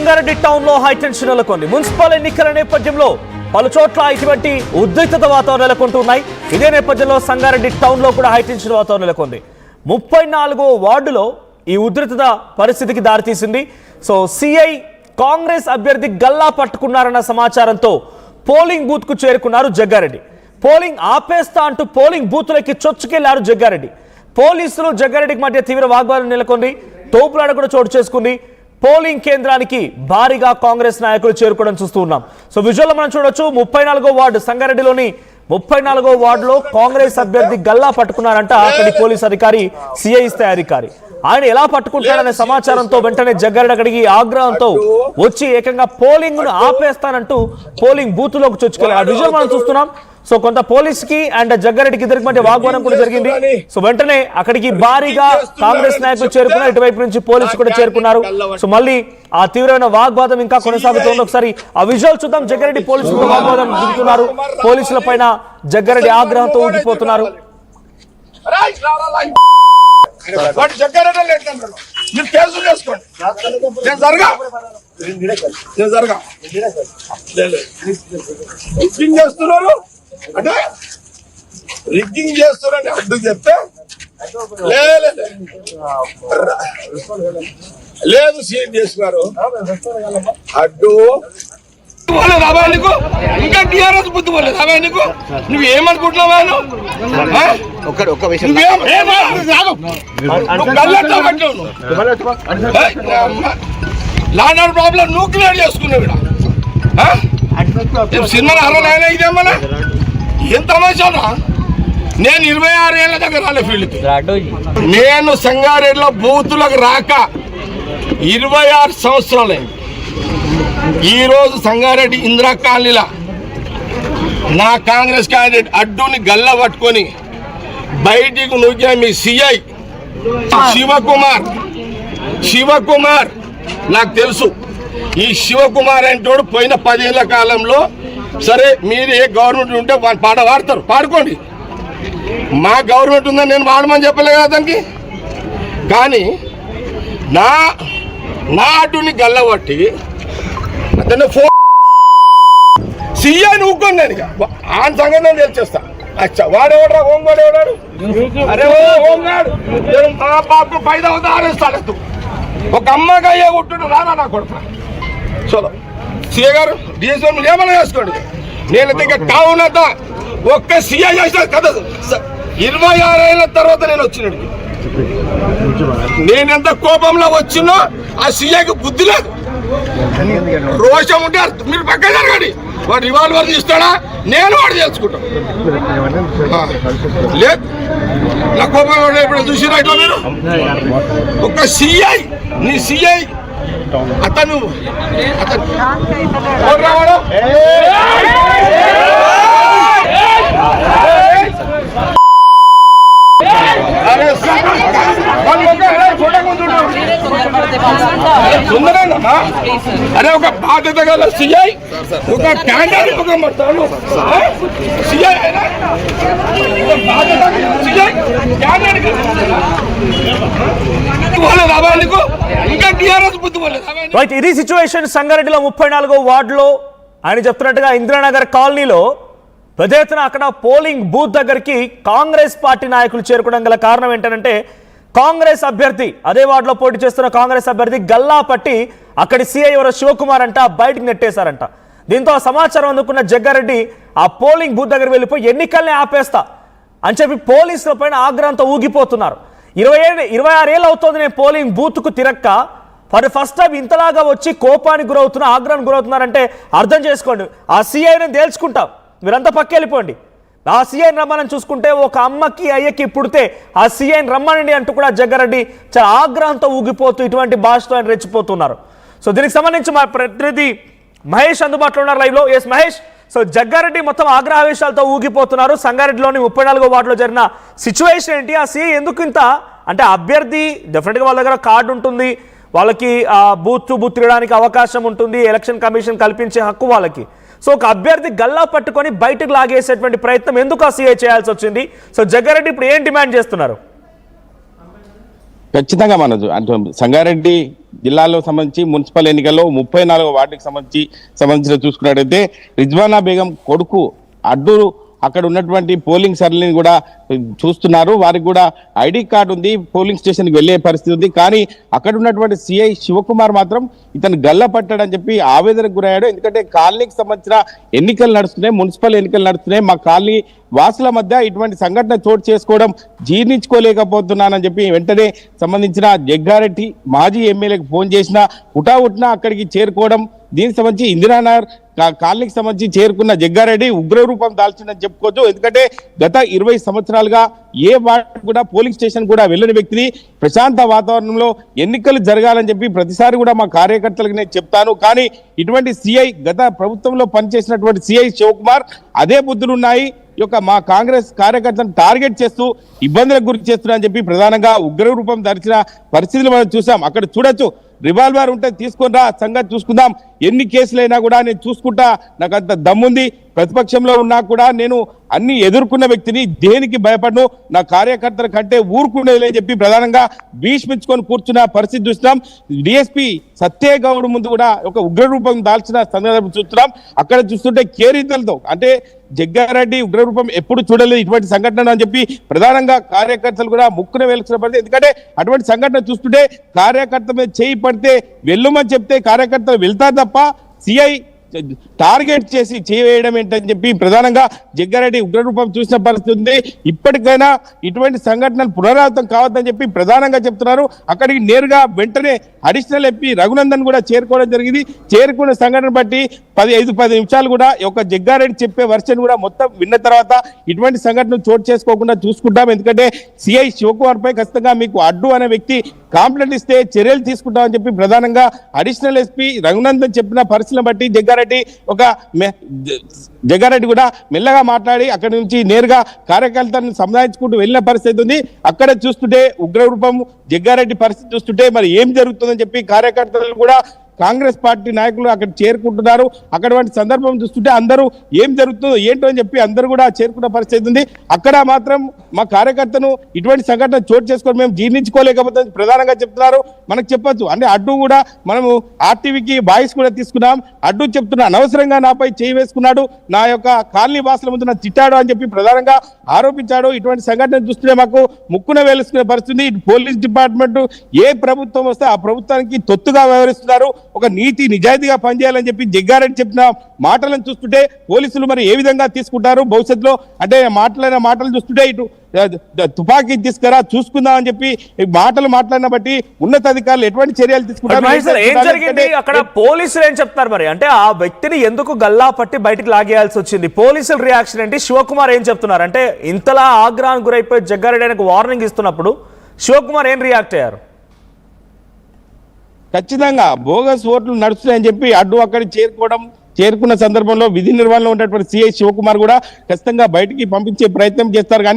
Sangareddy town లో high tension నెలకొంది. Municipal ఎన్నికల నేపథ్యంలో పలు చోట్ల ఇటువంటి ఉద్రిక్తత వాతావరణం నెలకొంటున్నాయి. ఇదే నేపథ్యంలో సంగారెడ్డి టౌన్ లో కూడా హైటెన్షన్ వాతావరణం నెలకొంది. 34వ వార్డులో ఈ ఉద్రిక్తత పరిస్థితికి దారితీసింది. సో సిఐ కాంగ్రెస్ అభ్యర్థి గల్లా పట్టుకున్నారన్న సమాచారంతో పోలింగ్ బూత్ కు చేరుకున్నారు జగ్గారెడ్డి. పోలింగ్ ఆపేస్తా అంటూ పోలింగ్ బూత్లకి చొచ్చుకెళ్లారు జగ్గారెడ్డి. పోలీసులు జగ్గారెడ్డికి మధ్య తీవ్ర వాగ్వాదం నెలకొంది. తోపులాట కూడా చోటు చేసుకుంది. పోలింగ్ కేంద్రానికి భారీగా కాంగ్రెస్ నాయకులు చేరుకోవడం చూస్తూ ఉన్నాం. సో విజువల్ మనం చూడొచ్చు. 34వ వార్డు సంగారెడ్డిలోని 34వ వార్డులో కాంగ్రెస్ అభ్యర్థి గల్లా పట్టుకున్నారంట అక్కడి పోలీస్ అధికారి, సిఐ స్థాయి అధికారి. ఆయన ఎలా పట్టుకుంటాడనే సమాచారంతో వెంటనే జగ్గారెడ్డి అక్కడికి ఆగ్రహంతో వచ్చి ఏకంగా పోలింగ్ ను ఆపేస్తానంటూ పోలింగ్ బూత్ లోకి చొచ్చుకెళ్ళారు. ఆ విజువల్ మనం చూస్తున్నాం. సో కొంత పోలీస్ కి అండ్ జగ్గారెడ్డికి ఇద్దరికి మధ్య వాగ్వాదం కూడా జరిగింది. సో వెంటనే అక్కడికి భారీగా కాంగ్రెస్ నాయకులు చేరుకున్నారు. ఇటువైపు నుంచి పోలీసులు కూడా చేరుకున్నారు. సో మళ్ళీ ఆ తీవ్రమైన వాగ్వాదం ఇంకా కొనసాగుతోంది. ఒకసారి ఆ విజువల్ చూద్దాం. జగ్గారెడ్డి పోలీసులతో వాగ్వాదం దిగుతున్నారు. పోలీసుల పైన జగ్గారెడ్డి ఆగ్రహంతో ఊగిపోతున్నారు. అంటే రిగ్గింగ్ చేస్తున్నారని అడ్డు చెప్తే లేదు సీఎం చేస్తున్నారు అడ్డు నీకు ఇంకా టీఆర్ఎస్ బుద్ధి పోలేదు అవా నీకు. నువ్వు ఏమనుకుంటున్నావా? లాండ్ ప్రాబ్లం నువ్వు క్లియర్ చేసుకున్నావు. సినిమా అరవై ఇదేమన్నా ఏం తమాషానా? నేను 26 ఏళ్ళ దగ్గర రాలే ఫీల్డ్కి. నేను సంగారెడ్డిలో బూతులకు రాక 26 సంవత్సరాలైంది. ఈరోజు సంగారెడ్డి ఇందిరా కాలనీలా నా కాంగ్రెస్ క్యాండిడేట్ అడ్డుని గల్ల పట్టుకొని బయటికి నూకిన మీ సిఐ శివకుమార్ నాకు తెలుసు. ఈ శివకుమార్ అంటోడు పోయిన 10 ఏళ్ల కాలంలో, సరే మీరు ఏ గవర్నమెంట్ ఉంటే పాట పాడతారు, పాడుకోండి. మా గవర్నమెంట్ ఉందని నేను వాడమని చెప్పలే కదా దానికి. కానీ నా అడ్డుని గల్లబట్టి అతను సీఐ ఊక్కొని నేను ఆయన సంగతి నేను తెలిచేస్తా. అచ్చా వాడేవాడు హోంగాడు ఎవడాడు? అరే హోంగాడు మా బాబు 5,000 ఆరేస్తాడు. ఒక అమ్మగా అయ్యే కొట్టు రానా నా కొడుకు. చలో సీఏ గారు డిఎస్ఓ ఏమైనా చేసుకోండి. నేను ఇంకా టౌన్ అంతా ఒక్క సీఐ చేసిన కదా. 26 ఏళ్ళ తర్వాత నేను వచ్చినాడు. నేనెంత కోపంలో వచ్చినా ఆ సీఐకి బుద్ధి లేదు, రోషం ఉంటే మీరు పక్కన జరగండి. వాడు రివాల్వర్ తీస్తాడా, నేను వాడు చేసుకుంటాను. లేదు నా కోపం ఇప్పుడు చూసినా ఇట్లా మీరు ఒక సిఐ, నీ సిఐ అతను రావడం అరే ఒక బాధ్యత గల సిఐ, ఒక క్యాండిడేట్ ఇంకా టీఆర్ఎస్ బుద్ధి పోలేదు. ఇది సిచ్యువేషన్ సంగారెడ్డిలో 34వ వార్డులో. ఆయన చెప్తున్నట్టుగా ఇందిరానగర్ కాలనీలో పెద్ద ఎత్తున అక్కడ పోలింగ్ బూత్ దగ్గరికి కాంగ్రెస్ పార్టీ నాయకులు చేరుకోవడం గల కారణం ఏంటంటే కాంగ్రెస్ అభ్యర్థి, అదే వార్డులో పోటీ చేస్తున్న కాంగ్రెస్ అభ్యర్థి గల్లా పట్టి అక్కడి సిఐ ఎవరో శివకుమార్ అంట బయటికి నెట్టేశారంట. దీంతో ఆ సమాచారం అందుకున్న జగ్గారెడ్డి ఆ పోలింగ్ బూత్ దగ్గర వెళ్ళిపోయి ఎన్నికల్ని ఆపేస్తా అని చెప్పి పోలీసుల పైన ఆగ్రహంతో ఊగిపోతున్నారు. 26 ఏళ్ళు అవుతుంది నేను పోలింగ్ బూత్కు తిరక్క, ఫస్ట్ టైం ఇంతలాగా వచ్చి కోపానికి గురవుతున్నా, ఆగ్రహానికి గురవుతున్నారంటే అర్థం చేసుకోండి. ఆ సిఐని తేల్చుకుంటాం, మీరంతా పక్క వెళ్ళిపోండి. ఆ సీఐని రమ్మని చూసుకుంటే ఒక అమ్మకి అయ్యకి పుడితే ఆ సీఐని రమ్మనండి అంటూ కూడా జగ్గారెడ్డి చాలా ఆగ్రహంతో ఊగిపోతూ ఇటువంటి భాషతో ఆయన రెచ్చిపోతున్నారు. సో దీనికి సంబంధించి మా ప్రతినిధి మహేష్ అందుబాటులో ఉన్నారు లైవ్ లో. ఎస్ మహేష్, సో జగ్గారెడ్డి మొత్తం ఆగ్రహావేశాలతో ఊగిపోతున్నారు. సంగారెడ్డిలోని 34వ వార్డులో జరిగిన సిచ్యువేషన్ ఏంటి? ఆ సీఐ ఎందుకు ఇంత అంటే అభ్యర్థి డెఫినెట్గా వాళ్ళ దగ్గర కార్డు ఉంటుంది, వాళ్ళకి బూత్ తిరగడానికి అవకాశం ఉంటుంది, ఎలక్షన్ కమిషన్ కల్పించే హక్కు వాళ్ళకి. సో ఒక అభ్యర్థి గల్లా పట్టుకొని బయటకు లాగేసేటువంటి ప్రయత్నం ఎందుకు ఆ సీఐ చేయాల్సి వచ్చింది? సో జగ్గారెడ్డి ఇప్పుడు ఏం డిమాండ్ చేస్తున్నారు? ఖచ్చితంగా మనసు అంటే సంగారెడ్డి జిల్లాలో సంబంధించి మున్సిపల్ ఎన్నికల్లో 34వ వార్డుకి సంబంధించిన చూసుకున్నట్టయితే రిజ్వానా బేగం కొడుకు అడ్డు అక్కడ ఉన్నటువంటి పోలింగ్ సరళిని కూడా చూస్తున్నారు. వారికి కూడా ఐడి కార్డు ఉంది, పోలింగ్ స్టేషన్కి వెళ్ళే పరిస్థితి ఉంది. కానీ అక్కడ ఉన్నటువంటి సిఐ శివకుమార్ మాత్రం ఇతను గల్ల పట్టాడని చెప్పి ఆవేదనకు గురయ్యాడు. ఎందుకంటే కాలనీకి సంబంధించిన ఎన్నికలు నడుస్తున్నాయి, మున్సిపల్ ఎన్నికలు నడుస్తున్నాయి. మా కాలనీ వాసుల మధ్య ఇటువంటి సంఘటన చోటు చేసుకోవడం జీర్ణించుకోలేకపోతున్నానని చెప్పి వెంటనే సంబంధించిన జగ్గారెడ్డి మాజీ ఎమ్మెల్యేకి ఫోన్ చేసిన హుటాహుటిన అక్కడికి చేరుకోవడం, దీనికి సంబంధించి ఇందిరానగర్ కాలనీకి సంబంధించి చేరుకున్న జగ్గారెడ్డి ఉగ్రరూపం దాల్చిందని చెప్పుకోవచ్చు. ఎందుకంటే గత 20 సంవత్సరాలుగా ఏ వార్డు కూడా పోలింగ్ స్టేషన్ కూడా వెళ్ళని వ్యక్తిని ప్రశాంత వాతావరణంలో ఎన్నికలు జరగాలని చెప్పి ప్రతిసారి కూడా మా కార్యకర్తలకు నేను చెప్తాను. కానీ ఇటువంటి సిఐ గత ప్రభుత్వంలో పనిచేసినటువంటి సిఐ శివకుమార్ అదే బుద్ధులు ఉన్నాయి. ఈ యొక్క మా కాంగ్రెస్ కార్యకర్తలను టార్గెట్ చేస్తూ ఇబ్బందులకు గురి చేస్తున్నా అని చెప్పి ప్రధానంగా ఉగ్ర రూపం ధరించిన పరిస్థితులు మనం చూసాం. అక్కడ చూడొచ్చు, రివాల్వర్ ఉంటే తీసుకొని రా, సంగతి చూసుకుందాం, ఎన్ని కేసులైనా కూడా నేను చూసుకుంటా, నాకు అంత దమ్ముంది, ప్రతిపక్షంలో ఉన్నా కూడా నేను అన్ని ఎదుర్కొన్న వ్యక్తిని, దేనికి భయపడను, నా కార్యకర్తల కంటే ఊరుకునేలే చెప్పి ప్రధానంగా భీష్మించుకొని కూర్చున్న పరిస్థితి చూస్తున్నాం. డిఎస్పీ సత్యేగౌడ్ ముందు కూడా ఒక ఉగ్రరూపం దాల్చిన సందర్భం చూస్తున్నాం. అక్కడ చూస్తుంటే కేరీతలతో అంటే జగ్గారెడ్డి ఉగ్రరూపం ఎప్పుడు చూడలేదు ఇటువంటి సంఘటన అని చెప్పి ప్రధానంగా కార్యకర్తలు కూడా ముక్కున వేలుస్తున్న పరిస్థితి. ఎందుకంటే అటువంటి సంఘటన చూస్తుంటే కార్యకర్త మీద చేయి పడితే వెళ్ళమని చెప్తే కార్యకర్తలు వెళ్తారు తప్ప సిఐ టార్గెట్ చేసి చేయవేయడం ఏంటని చెప్పి ప్రధానంగా జగ్గారెడ్డి ఉగ్రరూపం చూసిన పరిస్థితి ఉంది. ఇప్పటికైనా ఇటువంటి సంఘటనలు పునరావృతం కావద్దని చెప్పి ప్రధానంగా చెప్తున్నారు. అక్కడికి నేరుగా వెంటనే అడిషనల్ ఎంపీ రఘునందన్ కూడా చేరుకోవడం జరిగింది. చేరుకున్న సంఘటన బట్టి 10 నిమిషాలు కూడా ఒక జగ్గారెడ్డి చెప్పే వర్షన్ కూడా మొత్తం విన్న తర్వాత ఇటువంటి సంఘటనలు చోటు చేసుకోకుండా చూసుకుంటాం. ఎందుకంటే సిఐ శివకుమార్ పై ఖచ్చితంగా మీకు అడ్డు అనే వ్యక్తి కాంప్లైంట్ ఇస్తే చర్యలు తీసుకుంటామని చెప్పి ప్రధానంగా అడిషనల్ ఎస్పీ రఘునందన్ చెప్పిన పరిస్థితిని బట్టి జగ్గారెడ్డి కూడా మెల్లగా మాట్లాడి అక్కడి నుంచి నేరుగా కార్యకర్తలను సంధానించుకుంటూ వెళ్ళిన పరిస్థితి ఉంది. అక్కడ చూస్తుంటే ఉగ్రరూపం జగ్గారెడ్డి పరిస్థితి చూస్తుంటే మరి ఏం జరుగుతుందని చెప్పి కార్యకర్తలు కూడా కాంగ్రెస్ పార్టీ నాయకులు అక్కడ చేరుకుంటున్నారు. అక్కడ సందర్భం చూస్తుంటే అందరూ ఏం జరుగుతుందో ఏంటో అని చెప్పి అందరూ కూడా చేరుకున్న పరిస్థితి ఉంది. అక్కడ మాత్రం మా కార్యకర్తను ఇటువంటి సంఘటన చోటు చేసుకొని మేము జీర్ణించుకోలేకపోతే ప్రధానంగా చెప్తున్నారు. మనకు చెప్పొచ్చు అంటే అడ్డు కూడా మనము ఆర్టీవీకి వాయిస్ కూడా తీసుకున్నాం. అడ్డు చెప్తున్నా అనవసరంగా నాపై చేయి వేసుకున్నాడు, నా యొక్క కాలనీ వాసుల ముందు నా తిట్టాడు అని చెప్పి ప్రధానంగా ఆరోపించాడు. ఇటువంటి సంఘటన చూస్తుంటే మాకు ముక్కున వేలుసుకునే పరిస్థితి. పోలీస్ డిపార్ట్మెంట్ ఏ ప్రభుత్వం వస్తే ఆ ప్రభుత్వానికి తొత్తుగా వ్యవహరిస్తున్నారు. ఒక నీతి నిజాయితీగా పనిచేయాలని చెప్పి జగ్గారెడ్డి చెప్పిన మాటలను చూస్తుంటే పోలీసులు మరి ఏ విధంగా తీసుకుంటారు భవిష్యత్తులో అంటే మాట్లాడిన మాటలు చూస్తుంటే ఇటు తుపాకీ తీసుకురా చూసుకుందాం అని చెప్పి మాటలు మాట్లాడిన బట్టి ఉన్నతాధికారులు ఎటువంటి చర్యలు తీసుకుంటారు. ఏం జరిగింది అక్కడ పోలీసులు ఏం చెప్తారు మరి అంటే ఆ వ్యక్తిని ఎందుకు గల్లా పట్టి బయటికి లాగేయాల్సి వచ్చింది, పోలీసుల రియాక్షన్ ఏంటి, శివకుమార్ ఏం చెప్తున్నారు అంటే ఇంతలా ఆగ్రహానికి గురైపోయి జగ్గారెడ్డి ఆయనకు వార్నింగ్ ఇస్తున్నప్పుడు శివకుమార్ ఏం రియాక్ట్ అయ్యారు? ఖచ్చితంగా బోగస్ ఓట్లు నడుస్తున్నాయని చెప్పి అడ్డు అక్కడికి చేరుకున్న సందర్భంలో విధి నిర్వహణలో ఉన్నటువంటి సిఐ శివకుమార్ కూడా ఖచ్చితంగా బయటికి పంపించే ప్రయత్నం చేస్తారు. కానీ